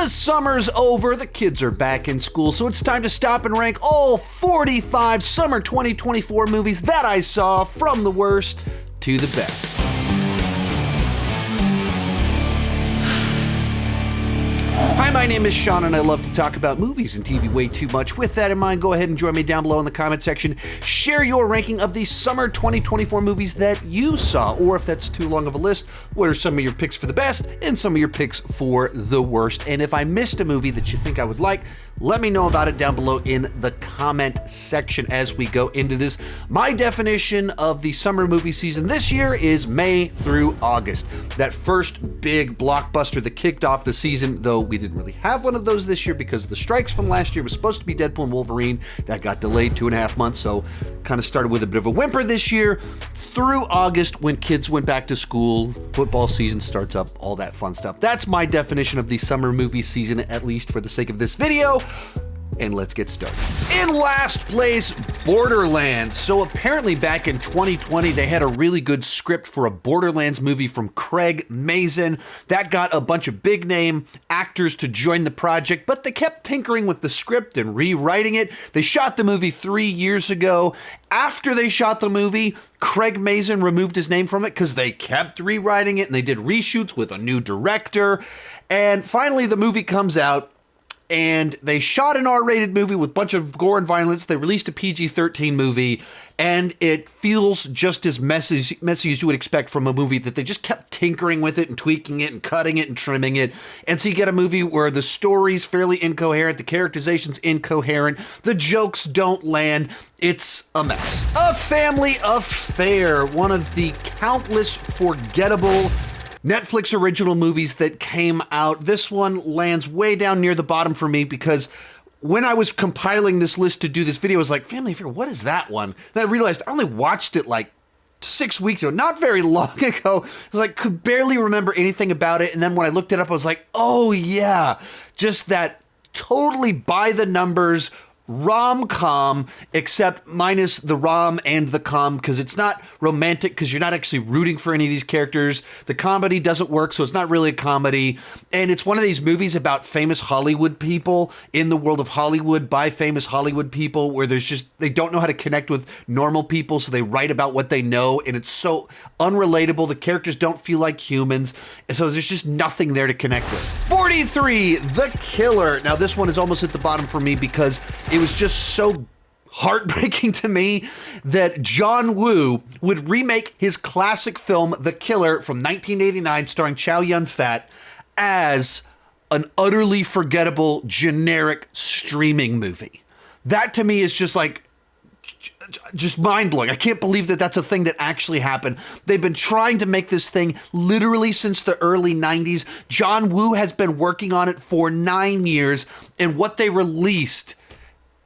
The summer's over, the kids are back in school, so it's time to stop and rank all 45 summer 2024 movies that I saw, from the worst to the best. Hi, my name is Sean, and I love to talk about movies and TV way too much. With that in mind, go ahead and join me down below in the comment section. Share your ranking of the summer 2024 movies that you saw, or if that's too long of a list, what are some of your picks for the best and some of your picks for the worst? And if I missed a movie that you think I would like, let me know about it down below in the comment section as we go into this. My definition of the summer movie season this year is May through August. That first big blockbuster that kicked off the season, though we didn't really have one of those this year because the strikes from last year was supposed to be Deadpool and Wolverine. That got delayed 2.5 months, so kind of started with a bit of a whimper this year through August when kids went back to school, football season starts up, all that fun stuff. That's my definition of the summer movie season, at least for the sake of this video. And let's get started. In last place, Borderlands. So apparently back in 2020, they had a really good script for a Borderlands movie from Craig Mazin. That got a bunch of big name actors to join the project, but they kept tinkering with the script and rewriting it. They shot the movie 3 years ago. After they shot the movie, Craig Mazin removed his name from it because they kept rewriting it and they did reshoots with a new director. And finally the movie comes out. And they shot an R-rated movie with a bunch of gore and violence. They released a PG-13 movie, and it feels just as messy as you would expect from a movie that they just kept tinkering with it and tweaking it and cutting it and trimming it. And so you get a movie where the story's fairly incoherent, the characterization's incoherent, the jokes don't land. It's a mess. A Family Affair, one of the countless forgettable Netflix original movies that came out. This one lands way down near the bottom for me because when I was compiling this list to do this video, I was like, Family Affair, what is that one? Then I realized I only watched it like 6 weeks ago, not very long ago. I was like, could barely remember anything about it. And then when I looked it up, I was like, oh yeah, just that totally by the numbers rom-com, except minus the rom and the com, because it's not romantic because you're not actually rooting for any of these characters. The comedy doesn't work, so it's not really a comedy. And it's one of these movies about famous Hollywood people in the world of Hollywood by famous Hollywood people where there's just, they don't know how to connect with normal people, so they write about what they know, and it's so unrelatable. The characters don't feel like humans, and so there's just nothing there to connect with. 43, The Killer. Now this one is almost at the bottom for me because it was just so heartbreaking to me that John Woo would remake his classic film, The Killer, from 1989, starring Chow Yun-fat, as an utterly forgettable, generic streaming movie. That to me is just like, just mind-blowing. I can't believe that that's a thing that actually happened. They've been trying to make this thing literally since the early 90s. John Woo has been working on it for 9 years, and what they released,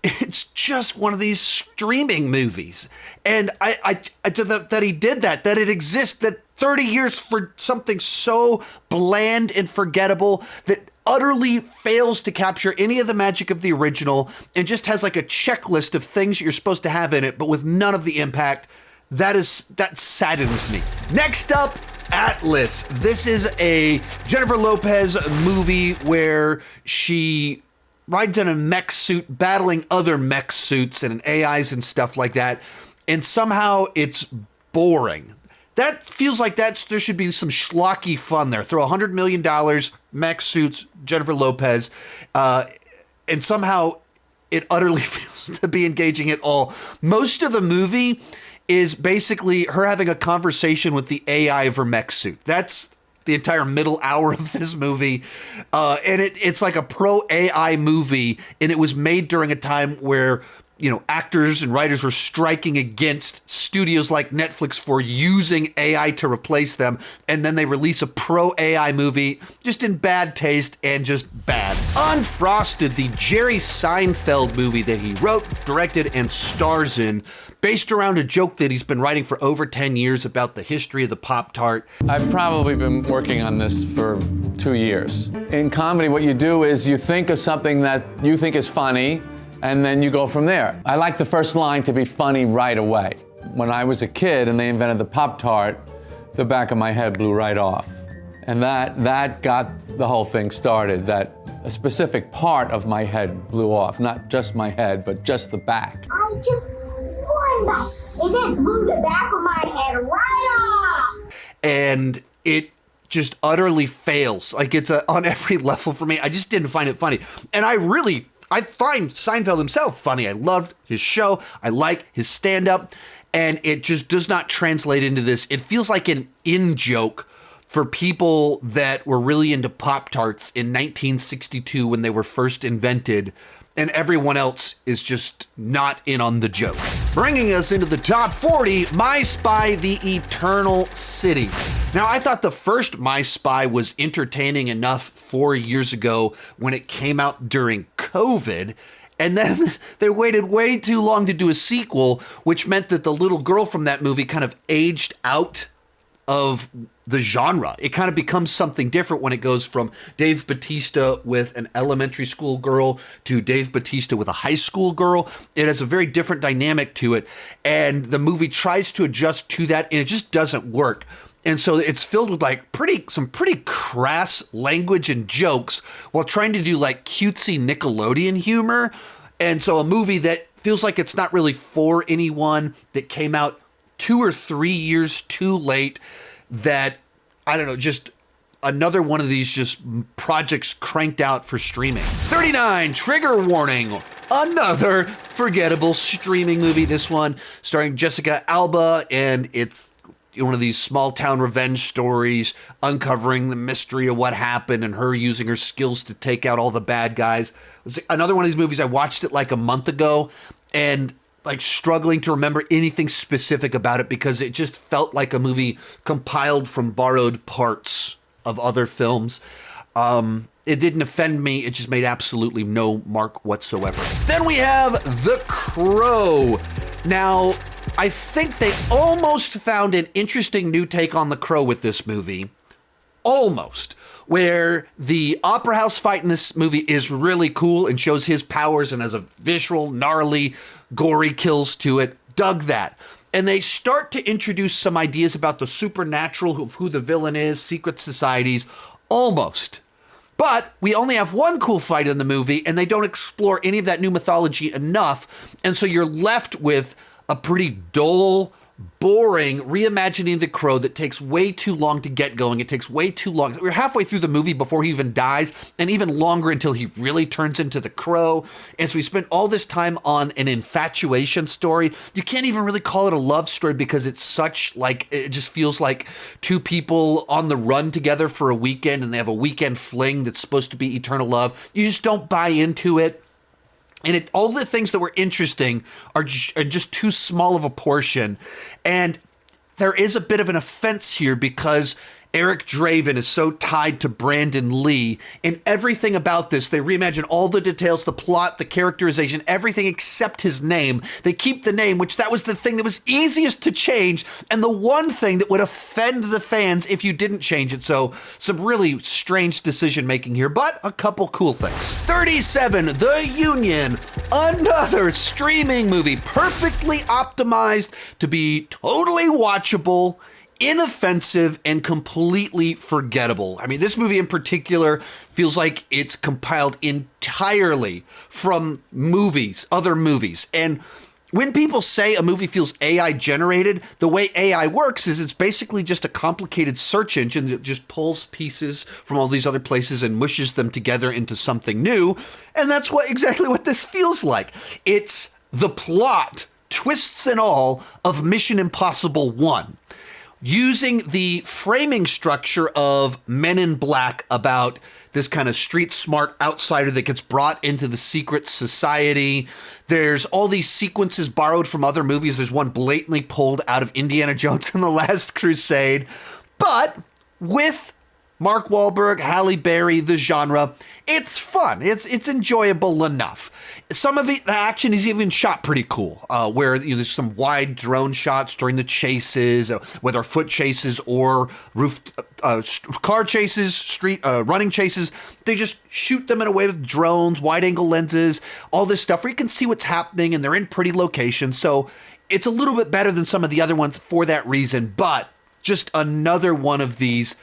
it's just one of these streaming movies. And that he did that it exists, that 30 years for something so bland and forgettable that utterly fails to capture any of the magic of the original and just has like a checklist of things you're supposed to have in it, but with none of the impact. That saddens me. Next up, Atlas. This is a Jennifer Lopez movie where she rides in a mech suit battling other mech suits and AIs and stuff like that, and somehow it's boring. That feels like there should be some schlocky fun there. Throw $100 million, mech suits, Jennifer Lopez, and somehow it utterly fails to be engaging at all. Most of the movie is basically her having a conversation with the AI of her mech suit. That's the entire middle hour of this movie. And it's like a pro AI movie, and it was made during a time where, you know, actors and writers were striking against studios like Netflix for using AI to replace them. And then they release a pro AI movie just in bad taste and just bad. Unfrosted, the Jerry Seinfeld movie that he wrote, directed, and stars in, based around a joke that he's been writing for over 10 years about the history of the Pop-Tart. I've probably been working on this for 2 years. In comedy, what you do is you think of something that you think is funny, and then you go from there. I like the first line to be funny right away. When I was a kid and they invented the Pop-Tart, the back of my head blew right off. And that got the whole thing started, that a specific part of my head blew off. Not just my head, but just the back. I took one bite, and that blew the back of my head right off. And it just utterly fails. Like, it's on every level for me. I just didn't find it funny. And I find Seinfeld himself funny. I loved his show. I like his stand-up. And it just does not translate into this. It feels like an in-joke for people that were really into Pop-Tarts in 1962 when they were first invented, and everyone else is just not in on the joke. Bringing us into the top 40, My Spy, The Eternal City. Now, I thought the first My Spy was entertaining enough 4 years ago when it came out during COVID, and then they waited way too long to do a sequel, which meant that the little girl from that movie kind of aged out of the genre. It kind of becomes something different when it goes from Dave Bautista with an elementary school girl to Dave Bautista with a high school girl. It has a very different dynamic to it, and the movie tries to adjust to that, and it just doesn't work. And so it's filled with like some pretty crass language and jokes while trying to do like cutesy Nickelodeon humor. And so a movie that feels like it's not really for anyone, that came out 2 or 3 years too late, that, I don't know, just another one of these just projects cranked out for streaming. 39, Trigger Warning. Another forgettable streaming movie. This one starring Jessica Alba, and it's one of these small town revenge stories uncovering the mystery of what happened and her using her skills to take out all the bad guys. It was another one of these movies. I watched it like a month ago and like struggling to remember anything specific about it because it just felt like a movie compiled from borrowed parts of other films. It didn't offend me. It just made absolutely no mark whatsoever. Then we have The Crow. Now, I think they almost found an interesting new take on The Crow with this movie. Almost. Where the opera house fight in this movie is really cool and shows his powers and has a visceral, gnarly, gory kills to it. Dug that. And they start to introduce some ideas about the supernatural, of who the villain is, secret societies. Almost. But we only have one cool fight in the movie, and they don't explore any of that new mythology enough. And so you're left with a pretty dull, boring reimagining The Crow that takes way too long to get going. It takes way too long. We're halfway through the movie before he even dies, and even longer until he really turns into the Crow. And so we spent all this time on an infatuation story. You can't even really call it a love story because it's such like, it just feels like two people on the run together for a weekend, and they have a weekend fling that's supposed to be eternal love. You just don't buy into it. And all the things that were interesting are just too small of a portion. And there is a bit of an offense here because Eric Draven is so tied to Brandon Lee. And everything about this, they reimagine all the details, the plot, the characterization, everything except his name. They keep the name, which that was the thing that was easiest to change, and the one thing that would offend the fans if you didn't change it. So some really strange decision making here, but a couple cool things. 37, The Union. Another streaming movie, perfectly optimized to be totally watchable, inoffensive, and completely forgettable. I mean, this movie in particular feels like it's compiled entirely from movies, other movies. And when people say a movie feels AI generated, the way AI works is it's basically just a complicated search engine that just pulls pieces from all these other places and mushes them together into something new. And that's exactly what this feels like. It's the plot, twists and all, of Mission Impossible 1. Using the framing structure of Men in Black about this kind of street smart outsider that gets brought into the secret society. There's all these sequences borrowed from other movies. There's one blatantly pulled out of Indiana Jones and the Last Crusade. But with Mark Wahlberg, Halle Berry, the genre, it's fun. It's enjoyable enough. Some of the action is even shot pretty cool, where there's some wide drone shots during the chases, whether foot chases or car chases, street running chases. They just shoot them in a way with drones, wide angle lenses, all this stuff where you can see what's happening, and they're in pretty locations. So it's a little bit better than some of the other ones for that reason, but just another one of these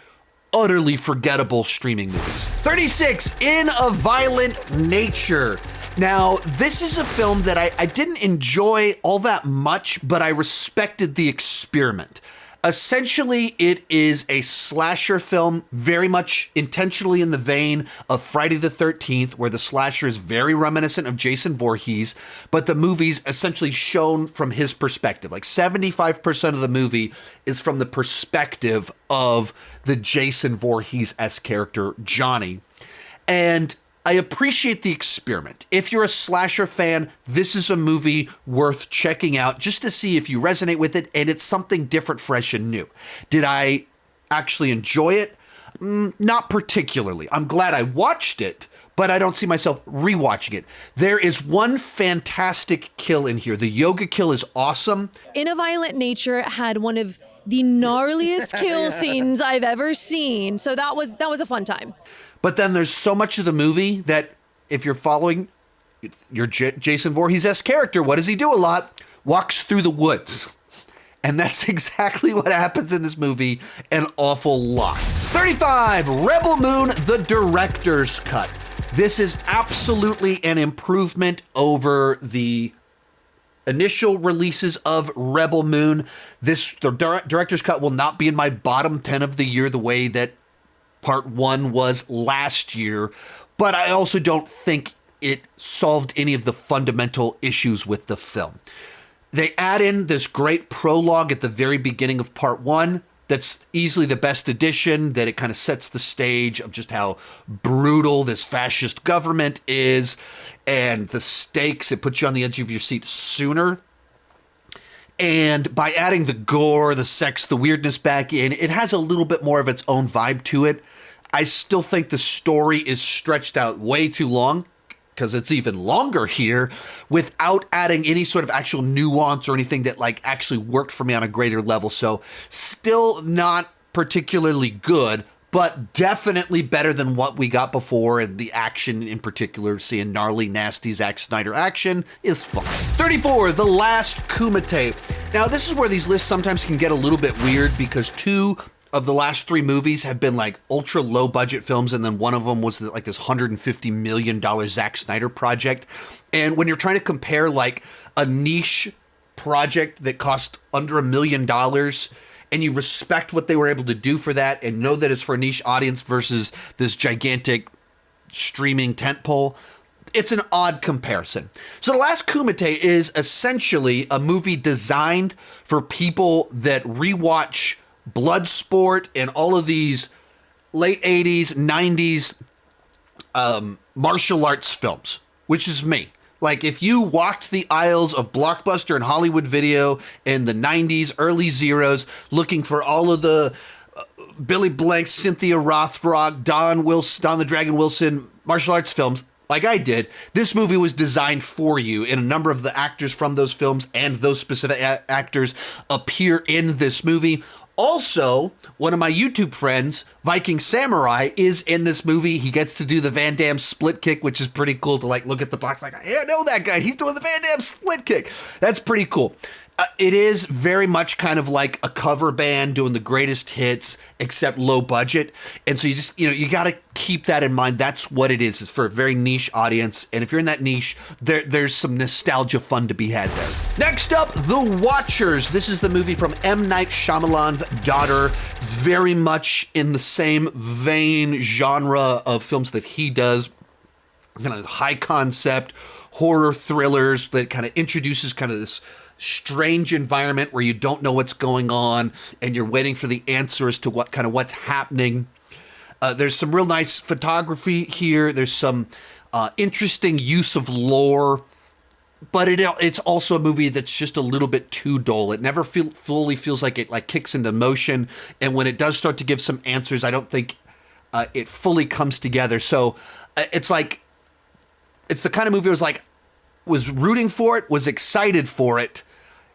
utterly forgettable streaming movies. 36, In a Violent Nature. Now, this is a film that I didn't enjoy all that much, but I respected the experiment. Essentially, it is a slasher film, very much intentionally in the vein of Friday the 13th, where the slasher is very reminiscent of Jason Voorhees, but the movie's essentially shown from his perspective. Like 75% of the movie is from the perspective of the Jason Voorhees-esque character, Johnny. And I appreciate the experiment. If you're a slasher fan, this is a movie worth checking out just to see if you resonate with it, and it's something different, fresh, and new. Did I actually enjoy it? Not particularly. I'm glad I watched it, but I don't see myself rewatching it. There is one fantastic kill in here. The yoga kill is awesome. In a Violent Nature had one of the gnarliest kill scenes I've ever seen, so that was a fun time. But then there's so much of the movie that if you're following your Jason Voorhees-esque character, what does he do a lot? Walks through the woods. And that's exactly what happens in this movie an awful lot. 35, Rebel Moon, the director's cut. This is absolutely an improvement over the initial releases of Rebel Moon. The director's cut will not be in my bottom 10 of the year the way that Part 1 was last year, but I also don't think it solved any of the fundamental issues with the film. They add in this great prologue at the very beginning of Part 1 that's easily the best addition, that it kind of sets the stage of just how brutal this fascist government is, and the stakes, it puts you on the edge of your seat sooner. And by adding the gore, the sex, the weirdness back in, it has a little bit more of its own vibe to it. I still think the story is stretched out way too long, because it's even longer here, without adding any sort of actual nuance or anything that like actually worked for me on a greater level. So still not particularly good, but definitely better than what we got before. And the action in particular, seeing gnarly, nasty Zack Snyder action is fun. 34, The Last Kumite. Now, this is where these lists sometimes can get a little bit weird, because two of the last three movies have been like ultra low budget films, and then one of them was like this $150 million Zack Snyder project. And when you're trying to compare like a niche project that cost under $1 million, and you respect what they were able to do for that and know that it's for a niche audience versus this gigantic streaming tentpole, it's an odd comparison. So The Last Kumite is essentially a movie designed for people that rewatch Bloodsport and all of these late 80s, 90s martial arts films, which is me. Like, if you walked the aisles of Blockbuster and Hollywood Video in the 90s, early zeros, looking for all of the Billy Blank, Cynthia Rothrock, Don the Dragon Wilson martial arts films, like I did, this movie was designed for you, and a number of the actors from those films and those specific actors appear in this movie. Also, one of my YouTube friends, Viking Samurai, is in this movie. He gets to do the Van Damme split kick, which is pretty cool to like look at the box like, hey, I know that guy. He's doing the Van Damme split kick. That's pretty cool. It is very much kind of like a cover band doing the greatest hits, except low budget. And so you got to keep that in mind. That's what it is. It's for a very niche audience. And if you're in that niche, there's some nostalgia fun to be had there. Next up, The Watchers. This is the movie from M. Night Shyamalan's daughter. Very much in the same vein, genre of films that he does. Kind of high concept, horror thrillers that kind of introduces kind of this strange environment where you don't know what's going on and you're waiting for the answers to what's happening. There's some real nice photography here. There's some interesting use of lore, but it's also a movie that's just a little bit too dull. It never fully feels like it like kicks into motion, and when it does start to give some answers, I don't think it fully comes together. So it's like it's the kind of movie I was rooting for it, was excited for it.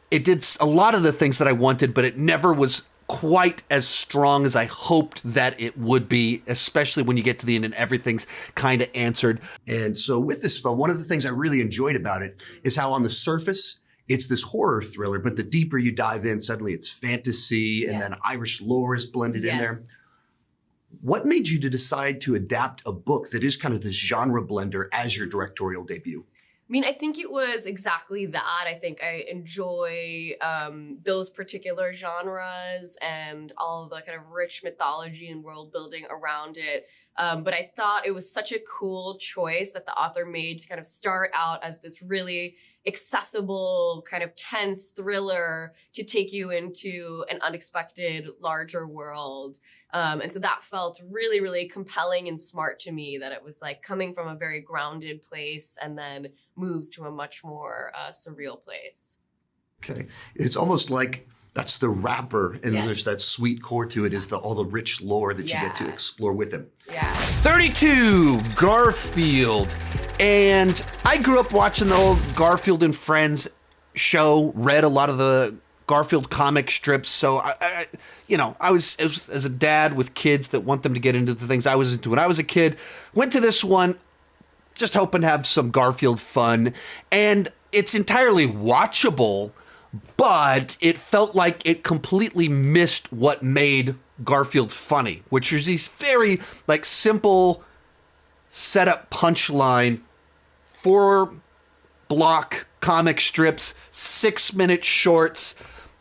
It did a lot of the things that I wanted, but it never was quite as strong as I hoped that it would be, especially when you get to the end and everything's kind of answered. And so with this film, one of the things I really enjoyed about it is how on the surface, it's this horror thriller, but the deeper you dive in, suddenly it's fantasy, and then Irish lore is blended in there. What made you to decide to adapt a book that is kind of this genre blender as your directorial debut? I mean, I think it was exactly that. I think I enjoy those particular genres and all of the kind of rich mythology and world building around it. But I thought it was such a cool choice that the author made to kind of start out as this really accessible, kind of tense thriller to take you into an unexpected, larger world. And so that felt really, really compelling and smart to me, that it was like coming from a very grounded place and then moves to a much more surreal place. Okay. It's almost like that's the wrapper, and Yes. there's that sweet core to it, is all the rich lore that you get to explore with him. Yeah. 32, Garfield. And I grew up watching the old Garfield and Friends show, read a lot of the Garfield comic strips. So I was as a dad with kids that want them to get into the things I was into when I was a kid, went to this one just hoping to have some Garfield fun. And it's entirely watchable, but it felt like it completely missed what made Garfield funny, which is these very like simple setup punchline, 4-block comic strips, 6-minute shorts,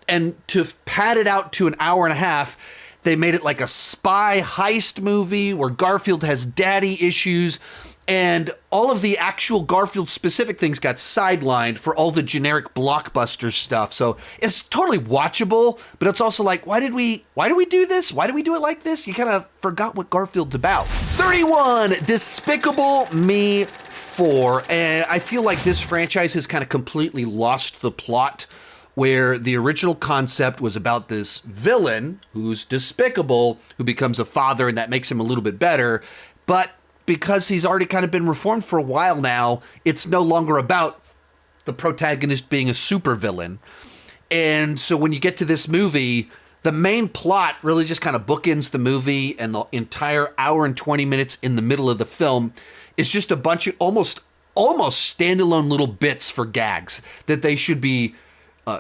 and to pad it out to an hour and a half, they made it like a spy heist movie where Garfield has daddy issues, and all of the actual Garfield specific things got sidelined for all the generic blockbuster stuff. So it's totally watchable, but it's also like, why do we do this? Why do we do it like this? You kind of forgot what Garfield's about. 31, Despicable Me 4. And I feel like this franchise has kind of completely lost the plot, where the original concept was about this villain who's despicable, who becomes a father, and that makes him a little bit better. But because he's already kind of been reformed for a while now, it's no longer about the protagonist being a supervillain. And so when you get to this movie, the main plot really just kind of bookends the movie, and the entire hour and 20 minutes in the middle of the film is just a bunch of almost standalone little bits for gags that they should be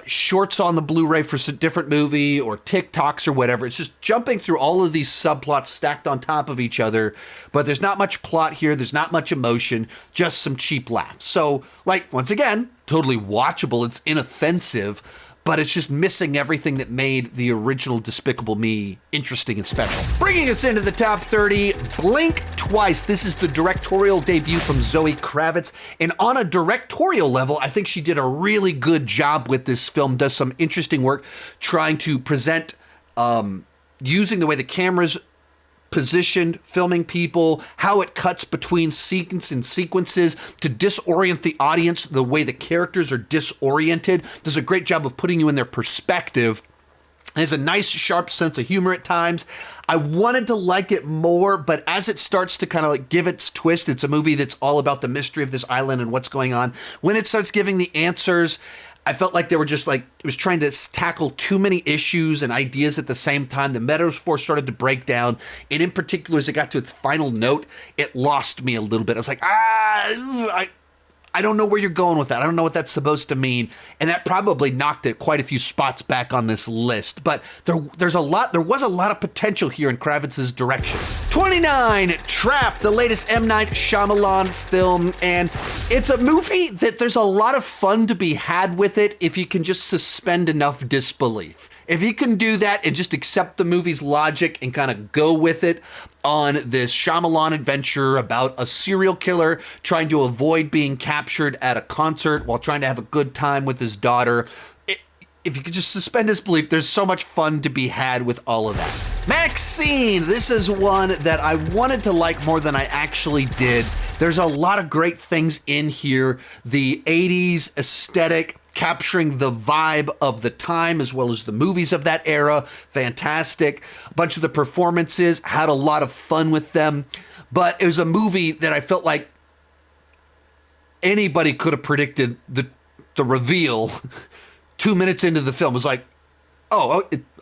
shorts on the Blu-ray for a different movie or TikToks or whatever. It's just jumping through all of these subplots stacked on top of each other, but there's not much plot here. There's not much emotion, just some cheap laughs. So, like, once again, totally watchable. It's inoffensive, but it's just missing everything that made the original Despicable Me interesting and special. Bringing us into the top 30, Blink Twice. This is the directorial debut from Zoe Kravitz. And on a directorial level, I think she did a really good job with this film, does some interesting work trying to present, using the way the camera's positioned, filming people, how it cuts between sequences to disorient the audience, the way the characters are disoriented. Does a great job of putting you in their perspective. It has a nice, sharp sense of humor at times. I wanted to like it more, but as it starts to kind of like give its twist, it's a movie that's all about the mystery of this island and what's going on. When it starts giving the answers, I felt like they were just like, it was trying to tackle too many issues and ideas at the same time. The metaphor started to break down. And in particular, as it got to its final note, it lost me a little bit. I was like, I don't know where you're going with that. I don't know what that's supposed to mean. And that probably knocked it quite a few spots back on this list. But there was a lot of potential here in Kravitz's direction. 29, Trap, the latest M. Night Shyamalan film. And it's a movie that there's a lot of fun to be had with it if you can just suspend enough disbelief. If you can do that and just accept the movie's logic and kind of go with it on this Shyamalan adventure about a serial killer trying to avoid being captured at a concert while trying to have a good time with his daughter. If you could just suspend disbelief, there's so much fun to be had with all of that. Maxine, this is one that I wanted to like more than I actually did. There's a lot of great things in here. The 80s aesthetic, capturing the vibe of the time as well as the movies of that era. Fantastic. A bunch of the performances, had a lot of fun with them. But it was a movie that I felt like anybody could have predicted the reveal 2 minutes into the film. It was like,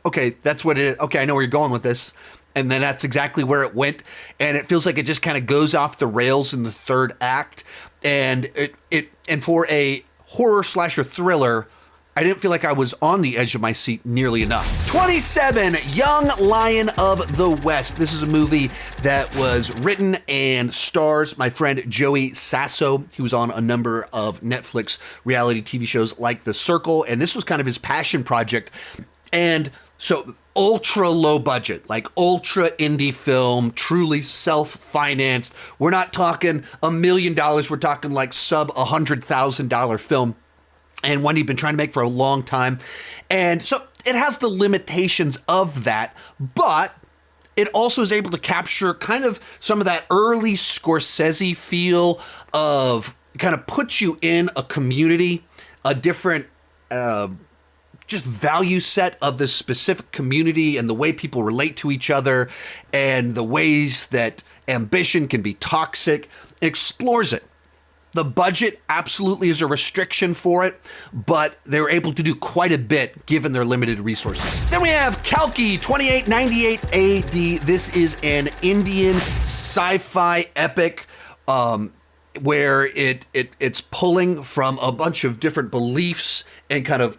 okay, that's what it is. Okay, I know where you're going with this. And then that's exactly where it went. And it feels like it just kind of goes off the rails in the third act. And and for a horror slasher thriller, I didn't feel like I was on the edge of my seat nearly enough. 27, Young Lion of the West. This is a movie that was written and stars my friend Joey Sasso. He was on a number of Netflix reality TV shows like The Circle, and this was kind of his passion project. And so ultra low budget, like ultra indie film, truly self-financed. We're not talking $1 million. We're talking like sub $100,000 film. And one he'd been trying to make for a long time. And so it has the limitations of that, but it also is able to capture kind of some of that early Scorsese feel of kind of puts you in a community, a different just value set of this specific community and the way people relate to each other and the ways that ambition can be toxic. It explores it. The budget absolutely is a restriction for it, but they were able to do quite a bit given their limited resources. Then we have Kalki 2898 AD. This is an Indian sci-fi epic where it's pulling from a bunch of different beliefs and kind of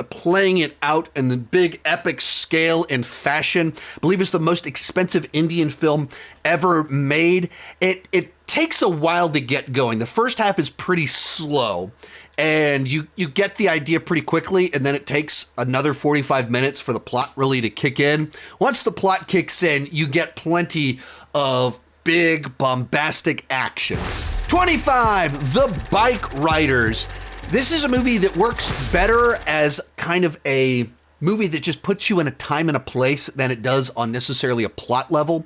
playing it out in the big epic scale and fashion. I believe it's the most expensive Indian film ever made. It takes a while to get going. The first half is pretty slow, and you get the idea pretty quickly, and then it takes another 45 minutes for the plot really to kick in. Once the plot kicks in, you get plenty of big, bombastic action. 25, The Bike Riders. This is a movie that works better as kind of a movie that just puts you in a time and a place than it does on necessarily a plot level,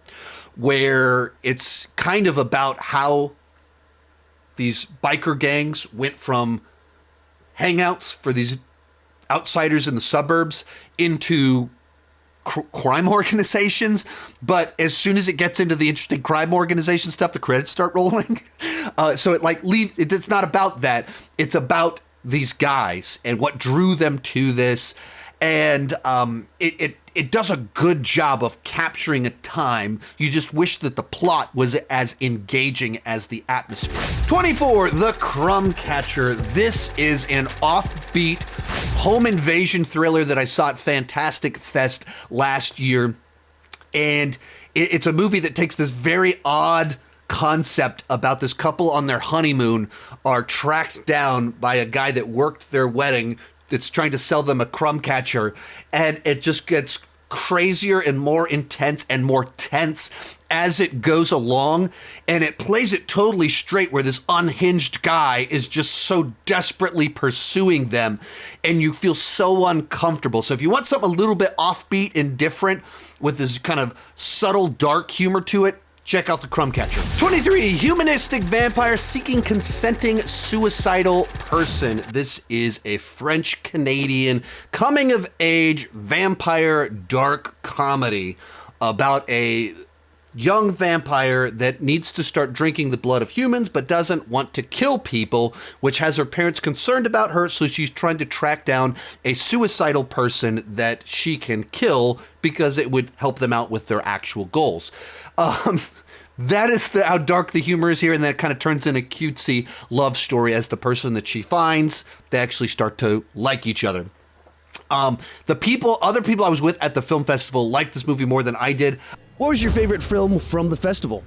where it's kind of about how these biker gangs went from hangouts for these outsiders in the suburbs into crime organizations. But as soon as it gets into the interesting crime organization stuff, the credits start rolling. So it's not about that. It's about these guys and what drew them to this. And it does a good job of capturing a time. You just wish that the plot was as engaging as the atmosphere. 24, The Crumb Catcher. This is an offbeat home invasion thriller that I saw at Fantastic Fest last year. And it's a movie that takes this very odd concept about this couple on their honeymoon are tracked down by a guy that worked their wedding that's trying to sell them a crumb catcher, and it just gets crazier and more intense and more tense as it goes along, and it plays it totally straight where this unhinged guy is just so desperately pursuing them, and you feel so uncomfortable. So if you want something a little bit offbeat and different with this kind of subtle dark humor to it, check out The Crumb Catcher. 23, Humanistic Vampire Seeking Consenting Suicidal Person. This is a French-Canadian coming-of-age vampire dark comedy about a young vampire that needs to start drinking the blood of humans but doesn't want to kill people, which has her parents concerned about her, so she's trying to track down a suicidal person that she can kill because it would help them out with their actual goals. That is how dark the humor is here, and then it kind of turns in a cutesy love story as the person that she finds, they actually start to like each other. Other people I was with at the film festival liked this movie more than I did. What was your favorite film from the festival?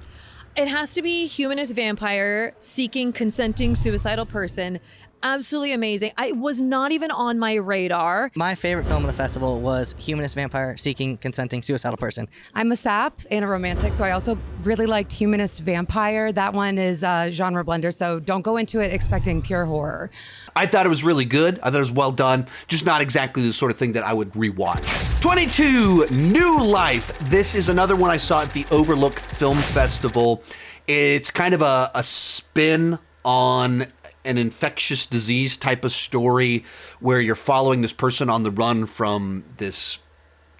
It has to be Humanist Vampire Seeking Consenting Suicidal Person. Absolutely amazing. It was not even on my radar. My favorite film of the festival was Humanist Vampire Seeking Consenting Suicidal Person. I'm a sap and a romantic, so I also really liked Humanist Vampire. That one is a genre blender, so don't go into it expecting pure horror. I thought it was really good. I thought it was well done. Just not exactly the sort of thing that I would rewatch. 22, New Life. This is another one I saw at the Overlook Film Festival. It's kind of a spin on an infectious disease type of story where you're following this person on the run from this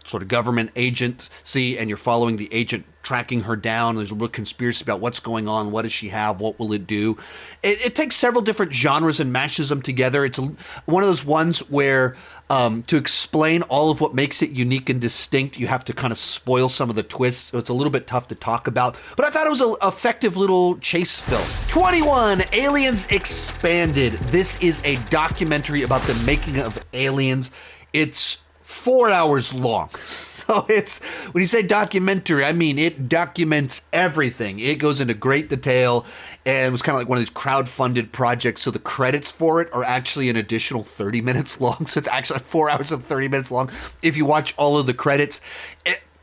sort of government agency, and you're following the agent tracking her down. There's a little conspiracy about what's going on. What does she have? What will it do? It takes several different genres and mashes them together. It's one of those ones where to explain all of what makes it unique and distinct, you have to kind of spoil some of the twists. So it's a little bit tough to talk about. But I thought it was an effective little chase film. 21, Aliens Expanded. This is a documentary about the making of Aliens. It's 4 hours long. So it's, when you say documentary, I mean it documents everything. It goes into great detail, and it was kind of like one of these crowd-funded projects. So the credits for it are actually an additional 30 minutes long. So it's actually 4 hours and 30 minutes long if you watch all of the credits.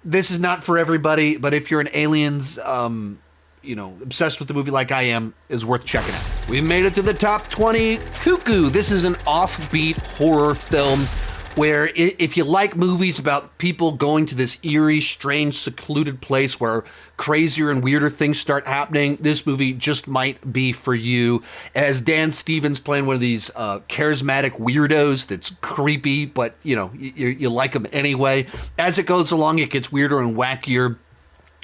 This is not for everybody, but if you're an Aliens obsessed with the movie like I am, is worth checking out. We made it to the top 20. Cuckoo. This is an offbeat horror film where if you like movies about people going to this eerie, strange, secluded place where crazier and weirder things start happening, this movie just might be for you. As Dan Stevens playing one of these charismatic weirdos that's creepy, but you like him anyway. As it goes along, it gets weirder and wackier.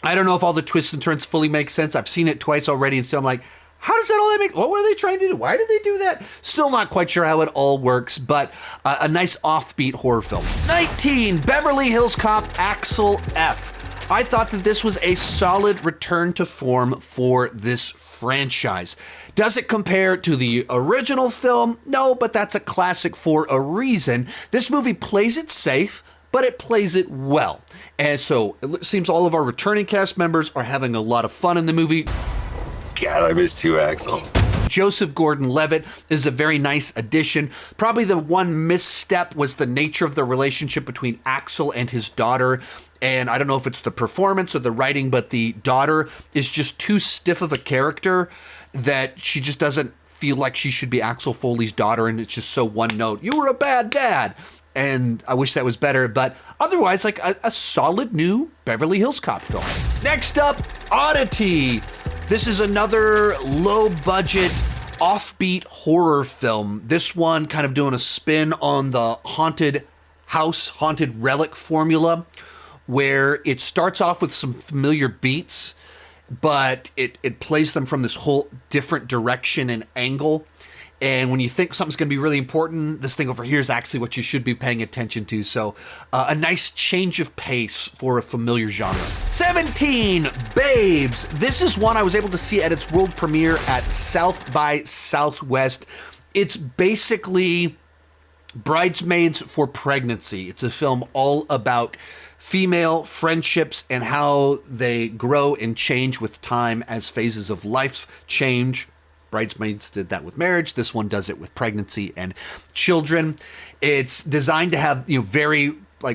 I don't know if all the twists and turns fully make sense. I've seen it twice already, and still I'm like, how does that all make? What were they trying to do? Why did they do that? Still not quite sure how it all works, but a nice offbeat horror film. 19, Beverly Hills Cop Axel F. I thought that this was a solid return to form for this franchise. Does it compare to the original film? No, but that's a classic for a reason. This movie plays it safe, but it plays it well. And so it seems all of our returning cast members are having a lot of fun in the movie. God, I missed you, Axel. Joseph Gordon-Levitt is a very nice addition. Probably the one misstep was the nature of the relationship between Axel and his daughter. And I don't know if it's the performance or the writing, but the daughter is just too stiff of a character that she just doesn't feel like she should be Axel Foley's daughter. And it's just so one note. You were a bad dad. And I wish that was better, but otherwise, like a solid new Beverly Hills Cop film. Next up, Oddity. This is another low-budget, offbeat horror film. This one kind of doing a spin on the haunted house, haunted relic formula, where it starts off with some familiar beats, but it plays them from this whole different direction and angle. And when you think something's going to be really important, this thing over here is actually what you should be paying attention to. So a nice change of pace for a familiar genre. 17, Babes. This is one I was able to see at its world premiere at South by Southwest. It's basically Bridesmaids for Pregnancy. It's a film all about female friendships and how they grow and change with time as phases of life change. Bridesmaids did that with marriage. This one does it with pregnancy and children. It's designed to have very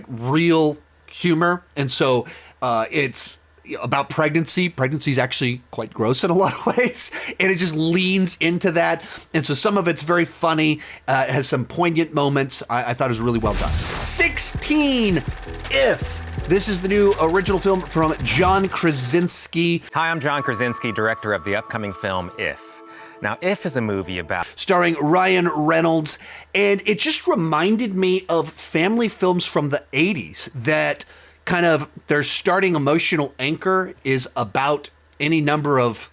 real humor, and so it's about pregnancy. Pregnancy is actually quite gross in a lot of ways, and it just leans into that. And so some of it's very funny. It has some poignant moments. I thought it was really well done. 16, If. This is the new original film from John Krasinski. Hi, I'm John Krasinski, director of the upcoming film If. Now, If is a movie about... starring Ryan Reynolds, and it just reminded me of family films from the 80s that kind of their starting emotional anchor is about any number of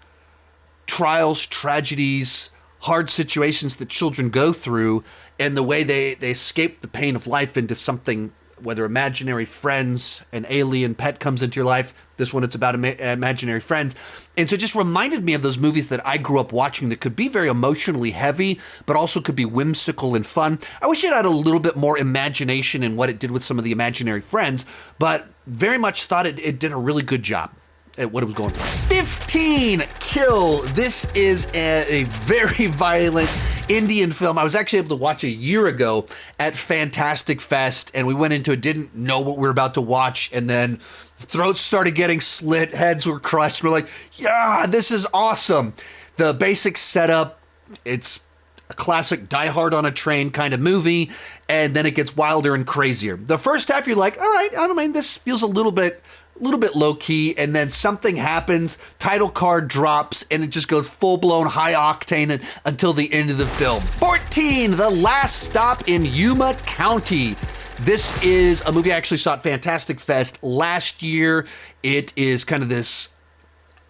trials, tragedies, hard situations that children go through, and the way they escape the pain of life into something, whether imaginary friends, an alien pet comes into your life. This one, it's about imaginary friends. And so it just reminded me of those movies that I grew up watching that could be very emotionally heavy, but also could be whimsical and fun. I wish it had a little bit more imagination in what it did with some of the imaginary friends, but very much thought it did a really good job at what it was going for. 15, Kill. This is a very violent Indian film. I was actually able to watch a year ago at Fantastic Fest, and we went into it, didn't know what we were about to watch, and then throats started getting slit, heads were crushed. We're like, yeah, this is awesome. The basic setup, it's a classic Die Hard on a Train kind of movie, and then it gets wilder and crazier. The first half, you're like, all right, I don't mean, this feels a little bit low key, and then something happens, title card drops, and it just goes full blown high octane until the end of the film. 14, The Last Stop in Yuma County. This is a movie I actually saw at Fantastic Fest last year. It is kind of this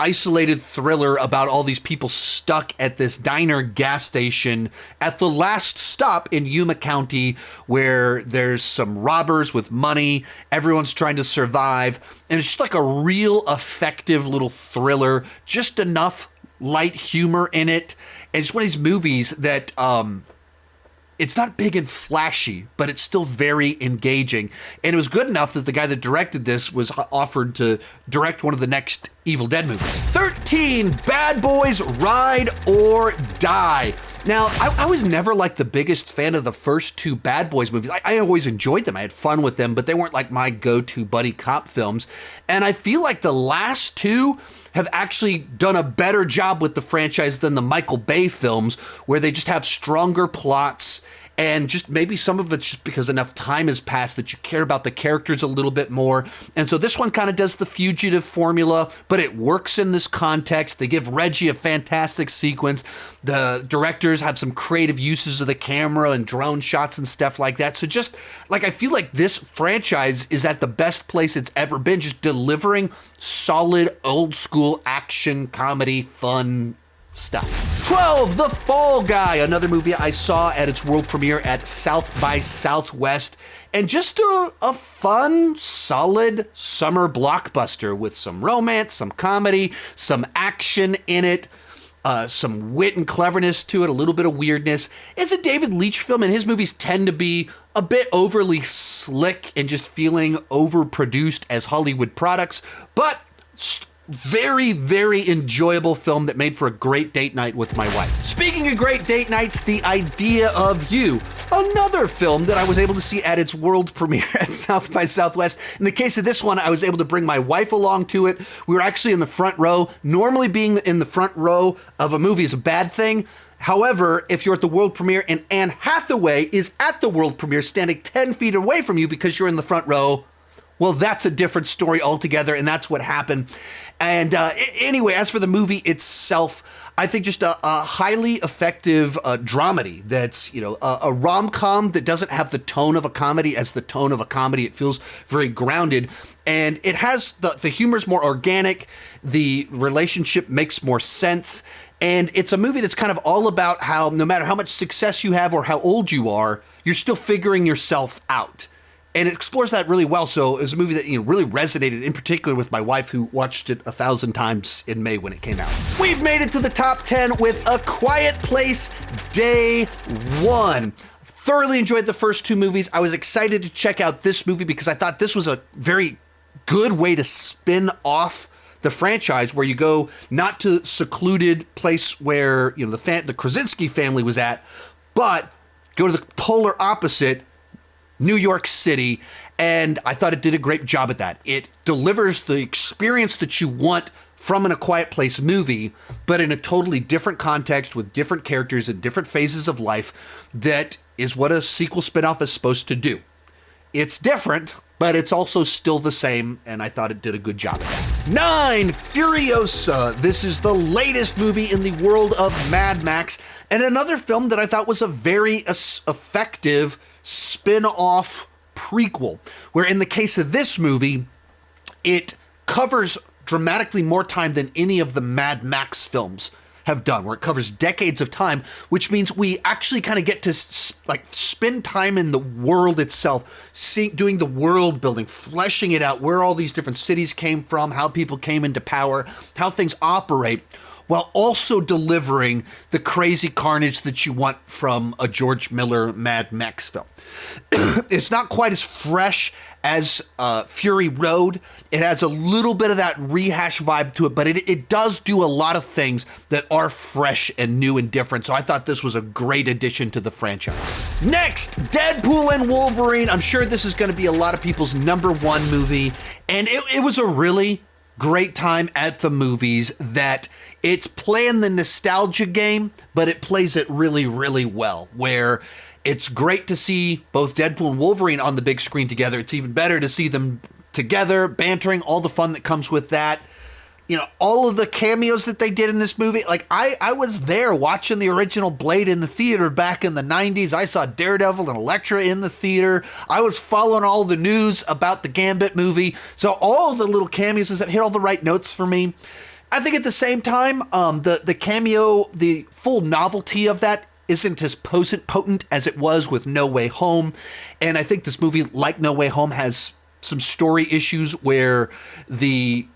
isolated thriller about all these people stuck at this diner gas station at the last stop in Yuma County, where there's some robbers with money. Everyone's trying to survive. And it's just like a real effective little thriller, just enough light humor in it. And it's one of these movies that, it's not big and flashy, but it's still very engaging. And it was good enough that the guy that directed this was offered to direct one of the next Evil Dead movies. 13, Bad Boys Ride or Die. Now, I was never like the biggest fan of the first two Bad Boys movies. I always enjoyed them. I had fun with them, but they weren't like my go-to buddy cop films. And I feel like the last two have actually done a better job with the franchise than the Michael Bay films, where they just have stronger plots, and just maybe some of it's just because enough time has passed that you care about the characters a little bit more. And so this one kind of does the Fugitive formula, but it works in this context. They give Reggie a fantastic sequence. The directors have some creative uses of the camera and drone shots and stuff like that. So just like, I feel like this franchise is at the best place it's ever been, just delivering solid old school action, comedy, fun stuff. 12, The Fall Guy, another movie I saw at its world premiere at South by Southwest, and just a fun, solid summer blockbuster with some romance, some comedy, some action in it, some wit and cleverness to it, a little bit of weirdness. It's a David Leitch film, and his movies tend to be a bit overly slick and just feeling overproduced as Hollywood products, but very, very enjoyable film that made for a great date night with my wife. Speaking of great date nights, The Idea of You, another film that I was able to see at its world premiere at South by Southwest. In the case of this one, I was able to bring my wife along to it. We were actually in the front row. Normally being in the front row of a movie is a bad thing. However, if you're at the world premiere and Anne Hathaway is at the world premiere standing 10 feet away from you because you're in the front row, well, that's a different story altogether, and that's what happened. And anyway, as for the movie itself, I think just a highly effective dramedy that's, a rom-com that doesn't have the tone of a comedy as the tone of a comedy. It feels very grounded, and it has the humor's more organic, the relationship makes more sense, and it's a movie that's kind of all about how no matter how much success you have or how old you are, you're still figuring yourself out. And it explores that really well. So it was a movie that really resonated, in particular with my wife, who watched it 1,000 times in May when it came out. We've made it to the top 10 with A Quiet Place Day 1. Thoroughly enjoyed the first two movies. I was excited to check out this movie because I thought this was a very good way to spin off the franchise, where you go not to secluded place where the Krasinski family was at, but go to the polar opposite, New York City, and I thought it did a great job at that. It delivers the experience that you want from A Quiet Place movie, but in a totally different context with different characters and different phases of life. That is what a sequel spinoff is supposed to do. It's different, but it's also still the same, and I thought it did a good job at that. 9, Furiosa. This is the latest movie in the world of Mad Max, and another film that I thought was a very effective spin-off prequel, where in the case of this movie, it covers dramatically more time than any of the Mad Max films have done, where it covers decades of time, which means we actually kind of get to spend time in the world itself, doing the world building, fleshing it out, where all these different cities came from, how people came into power, how things operate, while also delivering the crazy carnage that you want from a George Miller Mad Max film. It's not quite as fresh as Fury Road. It has a little bit of that rehash vibe to it, but it does do a lot of things that are fresh and new and different. So I thought this was a great addition to the franchise. Next, Deadpool and Wolverine. I'm sure this is going to be a lot of people's #1 movie, and it was a really great time at the movies. That it's playing the nostalgia game, but it plays it really, really well, where it's great to see both Deadpool and Wolverine on the big screen together. It's even better to see them together, bantering, all the fun that comes with that. you know, all of the cameos that they did in this movie. Like, I was there watching the original Blade in the theater back in the 90s. I saw Daredevil and Elektra in the theater. I was following all the news about the Gambit movie. So all the little cameos that hit all the right notes for me. I think at the same time, the cameo, the full novelty of that isn't as potent as it was with No Way Home. And I think this movie, like No Way Home, has some story issues where the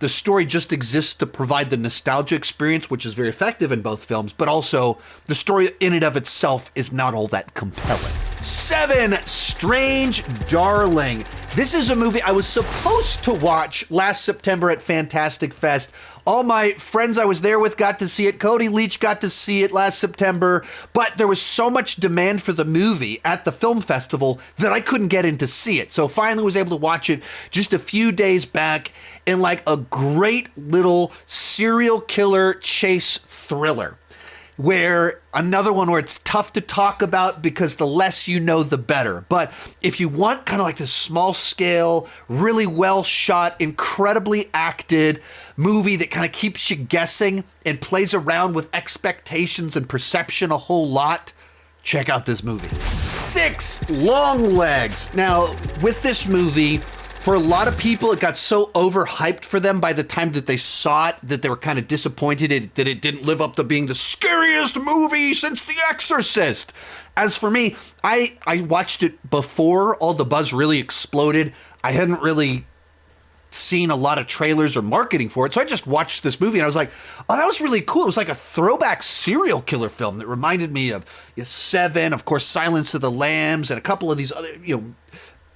story just exists to provide the nostalgia experience, which is very effective in both films, but also the story in and of itself is not all that compelling. 7, Strange Darling. This is a movie I was supposed to watch last September at Fantastic Fest. All my friends I was there with got to see it. Cody Leach got to see it last September, but there was so much demand for the movie at the film festival that I couldn't get in to see it. So finally was able to watch it just a few days back in like a great little serial killer chase thriller. Where another one where it's tough to talk about because the less you know, the better. But if you want kind of like this small scale, really well shot, incredibly acted movie that kind of keeps you guessing and plays around with expectations and perception a whole lot, check out this movie. 6, Longlegs. Now, with this movie, for a lot of people, it got so overhyped for them by the time that they saw it that they were kind of disappointed that it didn't live up to being the scariest movie since The Exorcist. As for me, I watched it before all the buzz really exploded. I hadn't really seen a lot of trailers or marketing for it, so I just watched this movie and I was like, oh, that was really cool. It was like a throwback serial killer film that reminded me of Seven, of course, Silence of the Lambs, and a couple of these other,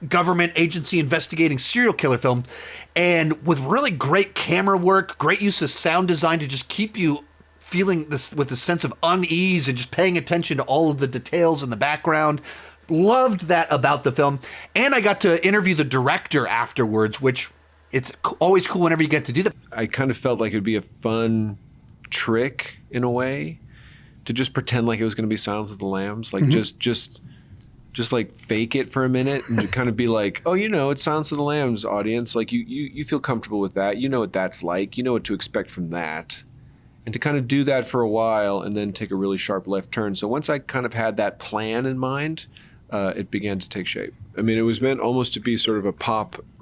government agency investigating serial killer film, and with really great camera work, great use of sound design to just keep you feeling this with a sense of unease and just paying attention to all of the details in the background. Loved that about the film. And I got to interview the director afterwards, which it's always cool whenever you get to do that. I kind of felt like it'd be a fun trick in a way to just pretend like it was going to be Silence of the Lambs, like just like fake it for a minute and to kind of be like, oh, it's Silence of the Lambs, audience. Like you feel comfortable with that. You know what that's like. You know what to expect from that. And to kind of do that for a while and then take a really sharp left turn. So once I kind of had that plan in mind, it began to take shape. I mean, it was meant almost to be sort of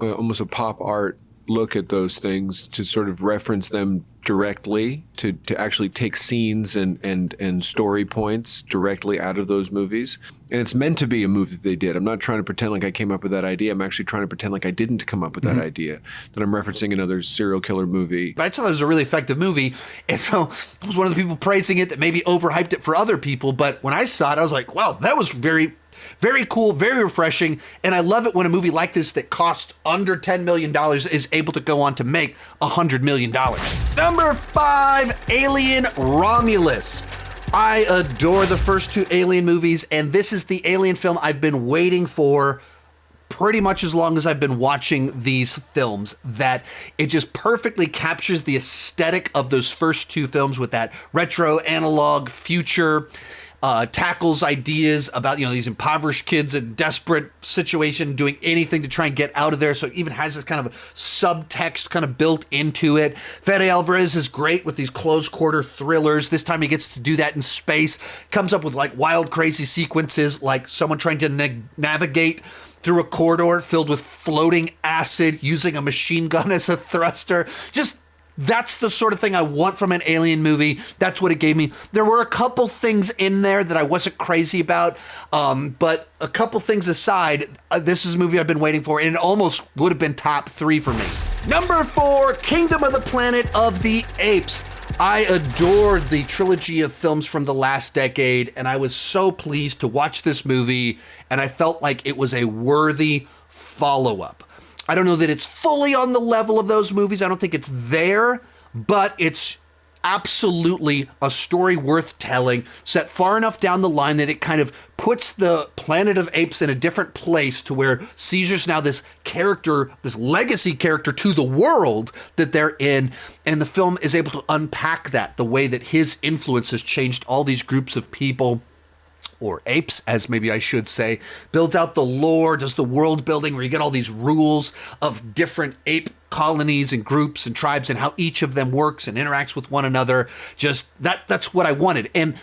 almost a pop art look at those things, to sort of reference them directly, to actually take scenes and story points directly out of those movies. And it's meant to be a move that they did. I'm not trying to pretend like I came up with that idea. I'm actually trying to pretend like I didn't come up with that idea, that I'm referencing another serial killer movie. I thought it was a really effective movie. And so I was one of the people praising it that maybe overhyped it for other people. But when I saw it, I was like, wow, that was very, very cool, very refreshing. And I love it when a movie like this that costs under $10 million is able to go on to make $100 million. Number 5, Alien Romulus. I adore the first 2 Alien movies, and this is the Alien film I've been waiting for pretty much as long as I've been watching these films, that it just perfectly captures the aesthetic of those first 2 films with that retro analog future, tackles ideas about, these impoverished kids in desperate situation doing anything to try and get out of there. So it even has this kind of subtext kind of built into it. Fede Alvarez is great with these close quarter thrillers. This time he gets to do that in space. Comes up with like wild, crazy sequences, like someone trying to navigate through a corridor filled with floating acid using a machine gun as a thruster. That's the sort of thing I want from an Alien movie. That's what it gave me. There were a couple things in there that I wasn't crazy about, but a couple things aside, this is a movie I've been waiting for, and it almost would have been top 3 for me. Number 4, Kingdom of the Planet of the Apes. I adored the trilogy of films from the last decade, and I was so pleased to watch this movie, and I felt like it was a worthy follow-up. I don't know that it's fully on the level of those movies. I don't think it's there, but it's absolutely a story worth telling, set far enough down the line that it kind of puts the Planet of Apes in a different place to where Caesar's now this character, this legacy character to the world that they're in. And the film is able to unpack that, the way that his influence has changed all these groups of people. or apes, as maybe I should say, builds out the lore, does the world building where you get all these rules of different ape colonies and groups and tribes and how each of them works and interacts with one another. Just that's what I wanted. And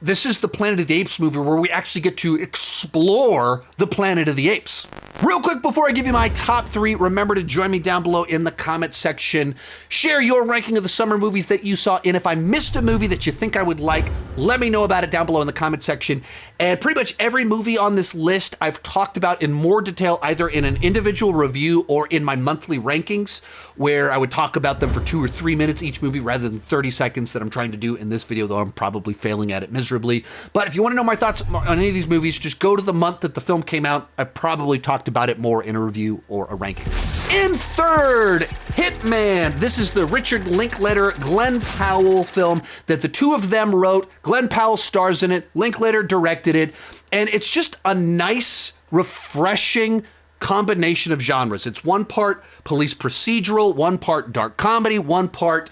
this is the Planet of the Apes movie where we actually get to explore the Planet of the Apes. Real quick before I give you my top 3, remember to join me down below in the comment section. Share your ranking of the summer movies that you saw, and if I missed a movie that you think I would like, let me know about it down below in the comment section. And pretty much every movie on this list I've talked about in more detail, either in an individual review or in my monthly rankings, where I would talk about them for 2 or 3 minutes each movie rather than 30 seconds that I'm trying to do in this video, though I'm probably failing at it miserably. But if you want to know my thoughts on any of these movies, just go to the month that the film came out. I probably talked about it more in a review or a ranking. In third, Hitman. This is the Richard Linklater, Glenn Powell film that the two of them wrote. Glenn Powell stars in it. Linklater directed it. And it's just a nice, refreshing combination of genres. It's one part police procedural, one part dark comedy, one part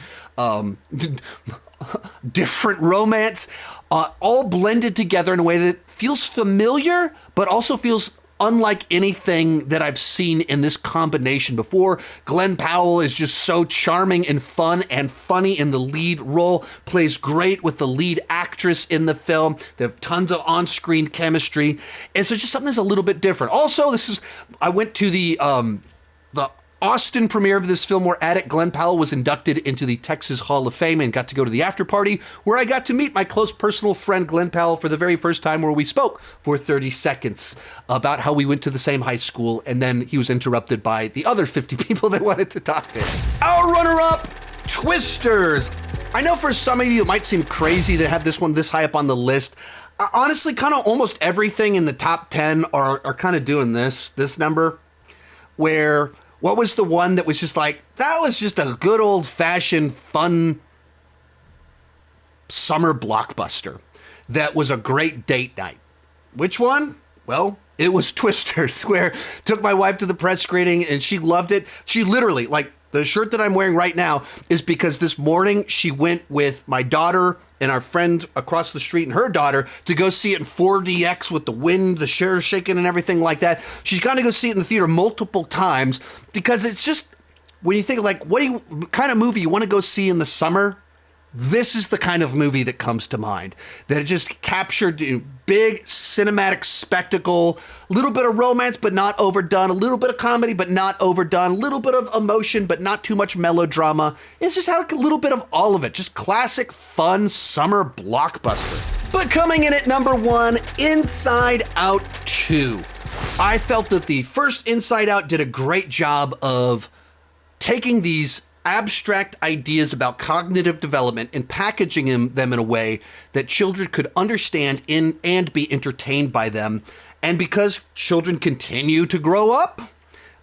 different romance, all blended together in a way that feels familiar, but also feels unlike anything that I've seen in this combination before. Glenn Powell is just so charming and fun and funny in the lead role, plays great with the lead actress in the film. They have tons of on-screen chemistry. And so just something that's a little bit different. Also, I went to the Austin premiere of this film where at it, Glenn Powell was inducted into the Texas Hall of Fame and got to go to the after party where I got to meet my close personal friend Glenn Powell for the very first time, where we spoke for 30 seconds about how we went to the same high school, and then he was interrupted by the other 50 people that wanted to talk to him. Our runner-up, Twisters. I know for some of you it might seem crazy to have this one this high up on the list. Honestly, kind of almost everything in the top 10 are kind of doing this number, where what was the one that was just like, that was just a good old-fashioned, fun summer blockbuster that was a great date night? Which one? Well, it was Twisters, where took my wife to the press screening and she loved it. She literally, like, the shirt that I'm wearing right now is because this morning she went with my daughter and our friend across the street and her daughter to go see it in 4DX with the wind, the chair shaking and everything like that. She's gone to go see it in the theater multiple times because it's just, when you think like, what kind of movie you want to go see in the summer? This is the kind of movie that comes to mind, that it just captured big cinematic spectacle, a little bit of romance, but not overdone, a little bit of comedy, but not overdone, a little bit of emotion, but not too much melodrama. It's just had a little bit of all of it. Just classic, fun summer blockbuster. But coming in at number 1, Inside Out 2. I felt that the first Inside Out did a great job of taking these abstract ideas about cognitive development and packaging them in a way that children could understand and be entertained by them. And because children continue to grow up,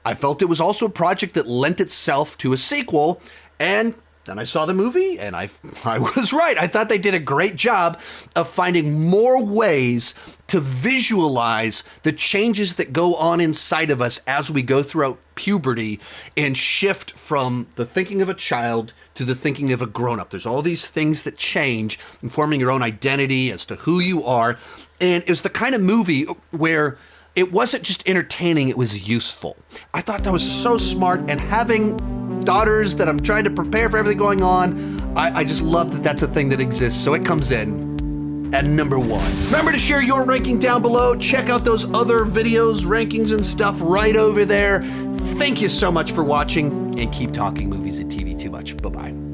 I felt it was also a project that lent itself to a sequel. And then I saw the movie and I was right. I thought they did a great job of finding more ways to visualize the changes that go on inside of us as we go throughout puberty and shift from the thinking of a child to the thinking of a grown-up. There's all these things that change in forming your own identity as to who you are. And it was the kind of movie where it wasn't just entertaining, it was useful. I thought that was so smart, and having daughters that I'm trying to prepare for everything going on, I just love that that's a thing that exists. So it comes in at number 1. Remember to share your ranking down below. Check out those other videos, rankings and stuff right over there. Thank you so much for watching, and keep talking movies and TV too much. Bye-bye.